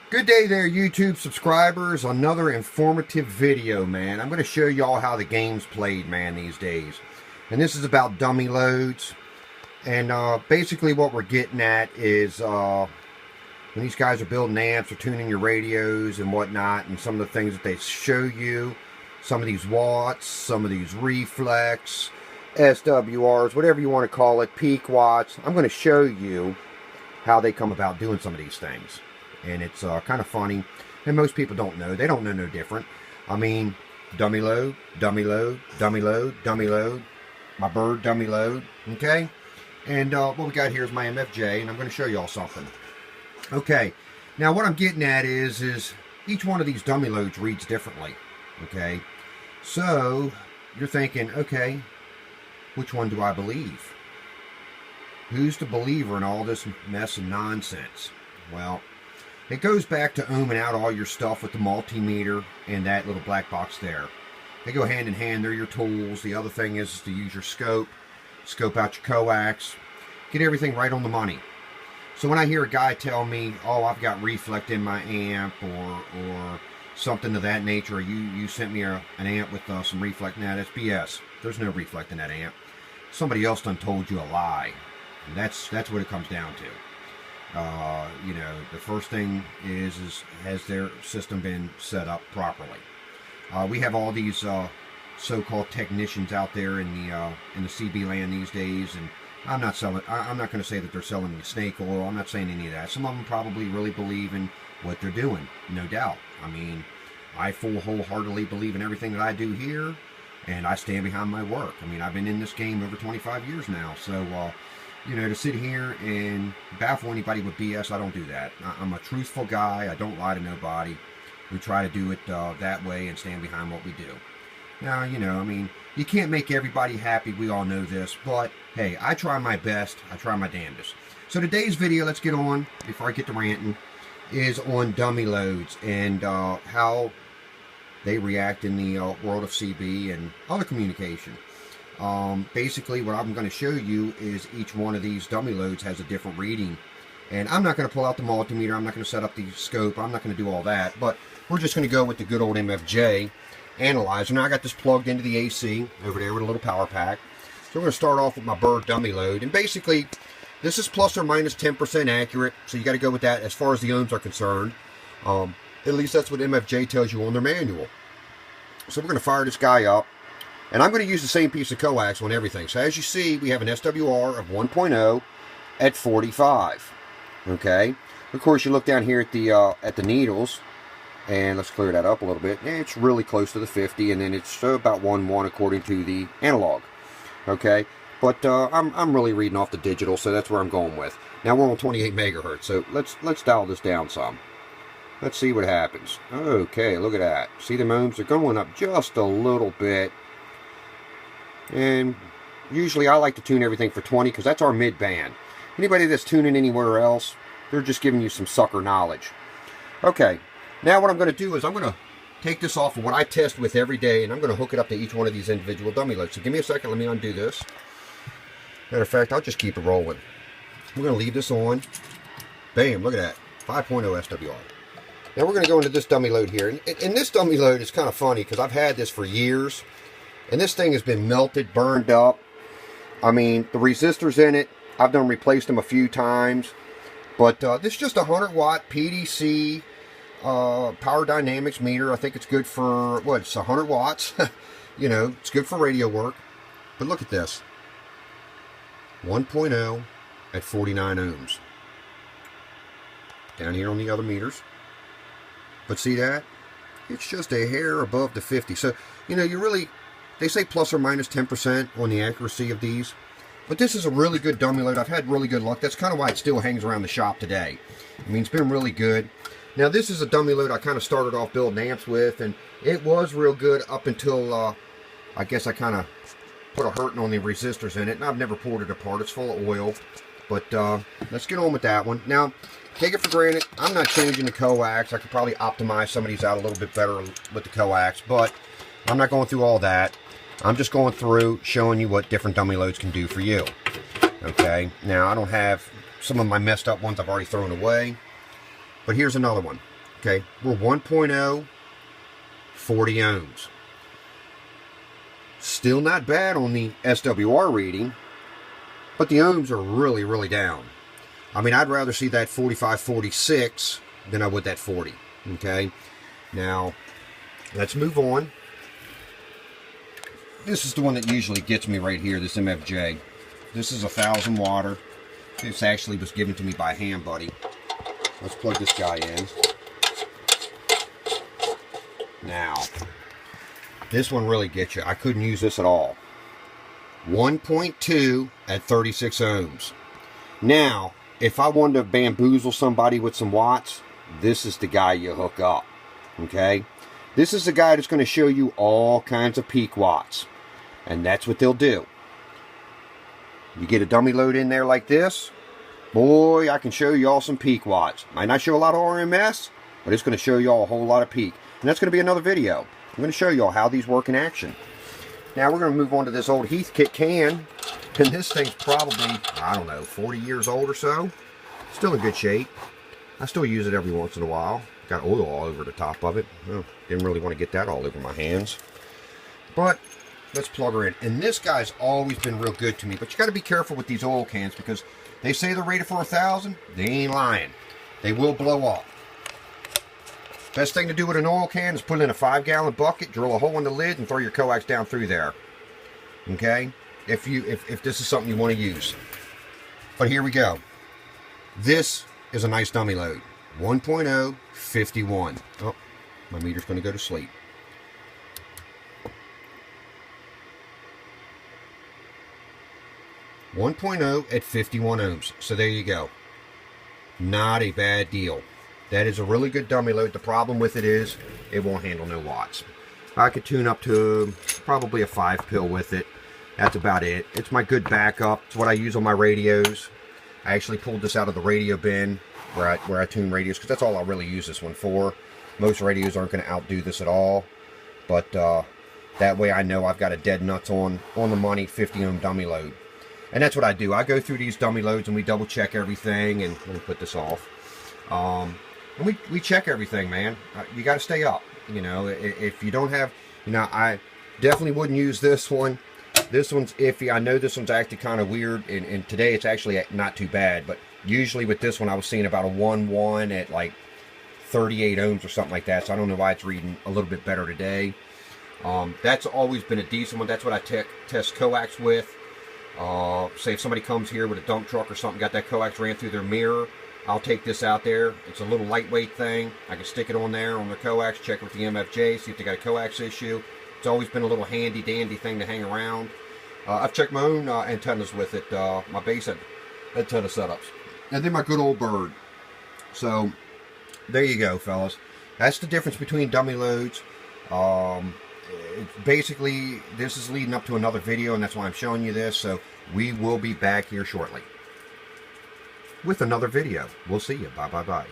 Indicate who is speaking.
Speaker 1: Good day there, YouTube subscribers. Another informative video, man. I'm going to show y'all how the game's played, man, these days. And this is about dummy loads. And basically what we're getting at is when these guys are building amps or tuning your radios and whatnot, and some of the things that they show you, some of these watts, some of these reflex, SWRs, whatever you want to call it, peak watts. I'm going to show you how they come about doing some of these things. And it's kind of funny, and most people don't know. They don't know no different. I mean, dummy load, dummy load, dummy load, dummy load, my bird dummy load, okay? And what we got here is my MFJ, and I'm going to show y'all something. Okay, now what I'm getting at is each one of these dummy loads reads differently, okay? So, you're thinking, okay, which one do I believe? Who's the believer in all this mess and nonsense? Well, it goes back to ohming out all your stuff with the multimeter and that little black box there. They go hand in hand. They're your tools. The other thing is to use your scope out your coax, get everything right on the money. So when I hear a guy tell me, oh, I've got reflect in my amp or something of that nature, or you sent me an amp with some reflect, nah, that's BS. There's no reflect in that amp. Somebody else done told you a lie. And that's what it comes down to. You know, the first thing is has their system been set up properly? We have all these so-called technicians out there in the CB land these days, and I'm not going to say that they're selling the snake oil. I'm not saying any of that. Some of them probably really believe in what they're doing, no doubt. I mean, I wholeheartedly believe in everything that I do here, and I stand behind my work. I mean, I've been in this game over 25 years now, so you know, to sit here and baffle anybody with BS, I don't do that. I'm a truthful guy. I don't lie to nobody. We try to do it that way and stand behind what we do. Now, you know, I mean, you can't make everybody happy. We all know this. But, hey, I try my best. I try my damnedest. So today's video, let's get on, before I get to ranting, is on dummy loads and how they react in the world of CB and other communication. Basically what I'm going to show you is each one of these dummy loads has a different reading, and I'm not going to pull out the multimeter, I'm not going to set up the scope, I'm not going to do all that, but we're just going to go with the good old MFJ analyzer. Now I got this plugged into the AC over there with a little power pack. So we're going to start off with my bird dummy load, and basically this is plus or minus 10% accurate, so you got to go with that as far as the ohms are concerned. At least that's what MFJ tells you on their manual. So we're going to fire this guy up. And I'm going to use the same piece of coax on everything. So as you see, we have an SWR of 1.0 at 45. Okay. Of course, you look down here at the needles, and let's clear that up a little bit. It's really close to the 50, and then it's about 1.1 according to the analog. Okay. But I'm really reading off the digital, so that's where I'm going with. Now we're on 28 megahertz. So let's dial this down some. Let's see what happens. Okay, look at that. See the ohms are going up just a little bit. And usually I like to tune everything for 20 because that's our mid-band. Anybody that's tuning anywhere else, they're just giving you some sucker knowledge. Okay, now what I'm going to do is I'm going to take this off of what I test with every day, and I'm going to hook it up to each one of these individual dummy loads. So give me a second, let me undo this. Matter of fact, I'll just keep it rolling. We're going to leave this on. Bam, look at that, 5.0 SWR. Now we're going to go into this dummy load here. And this dummy load is kind of funny because I've had this for years. And this thing has been melted, burned up. I mean, the resistors in it, I've done replaced them a few times. But this is just a 100 watt PDC power dynamics meter. I think it's good for, what, it's 100 watts. You know, it's good for radio work. But look at this. 1.0 at 49 ohms. Down here on the other meters. But see that? It's just a hair above the 50. So, you know, you really... They say plus or minus 10% on the accuracy of these. But this is a really good dummy load. I've had really good luck. That's kind of why it still hangs around the shop today. I mean, it's been really good. Now, this is a dummy load I kind of started off building amps with. And it was real good up until, I guess I kind of put a hurting on the resistors in it. And I've never pulled it apart. It's full of oil. But let's get on with that one. Now, take it for granted, I'm not changing the coax. I could probably optimize some of these out a little bit better with the coax. But I'm not going through all that. I'm just going through showing you what different dummy loads can do for you. Okay, now I don't have some of my messed up ones I've already thrown away, but here's another one. Okay, we're 1.0, 40 ohms. Still not bad on the SWR reading, but the ohms are really, really down. I mean, I'd rather see that 45, 46 than I would that 40. Okay, now let's move on. This is the one that usually gets me right here, this MFJ. This is 1,000 watt. This actually was given to me by Ham Buddy. Let's plug this guy in. Now, this one really gets you. I couldn't use this at all. 1.2 at 36 ohms. Now, if I wanted to bamboozle somebody with some watts, this is the guy you hook up. Okay? This is the guy that's going to show you all kinds of peak watts. And that's what they'll do. You get a dummy load in there like this, boy, I can show you all some peak watts. Might not show a lot of RMS, but it's going to show you all a whole lot of peak. And that's going to be another video. I'm going to show you all how these work in action. Now we're going to move on to this old Heathkit can. And this thing's probably, I don't know, 40 years old or so. Still in good shape. I still use it every once in a while. Got oil all over the top of it. Oh, didn't really want to get that all over my hands. But let's plug her in. And this guy's always been real good to me. But you got to be careful with these oil cans because they say they're rated for 1,000. They ain't lying. They will blow up. Best thing to do with an oil can is put in a 5-gallon bucket, drill a hole in the lid, and throw your coax down through there. Okay? If this is something you want to use. But here we go. This is a nice dummy load. 1.0, 51. Oh, my meter's going to go to sleep. .0 at 51 ohms. So there you go. Not a bad deal. That is a really good dummy load. The problem with it is it won't handle no watts. I could tune up to probably a 5 pill with it. That's about it. It's my good backup. It's what I use on my radios. I actually pulled this out of the radio bin where I tune radios because that's all I really use this one for. Most radios aren't going to outdo this at all. But that way I know I've got a dead nuts on the money 50 ohm dummy load. And that's what I do. I go through these dummy loads and we double check everything. And let me put this off. And we check everything, man. You got to stay up. You know, if you don't have, you know, I definitely wouldn't use this one. This one's iffy. I know this one's acting kind of weird. And today it's actually not too bad. But usually with this one I was seeing about a 1.1 at like 38 ohms or something like that. So I don't know why it's reading a little bit better today. That's always been a decent one. That's what I test coax with. Say if somebody comes here with a dump truck or something, got that coax ran through their mirror, I'll take this out there. It's a little lightweight thing. I can stick it on there on the coax, check with the MFJ, see if they got a coax issue. It's always been a little handy dandy thing to hang around. I've checked my own antennas with it, my base antenna setups. And then my good old bird. So there you go, fellas. That's the difference between dummy loads. Basically, this is leading up to another video, and that's why I'm showing you this. So we will be back here shortly with another video. We'll see you. Bye, bye, bye.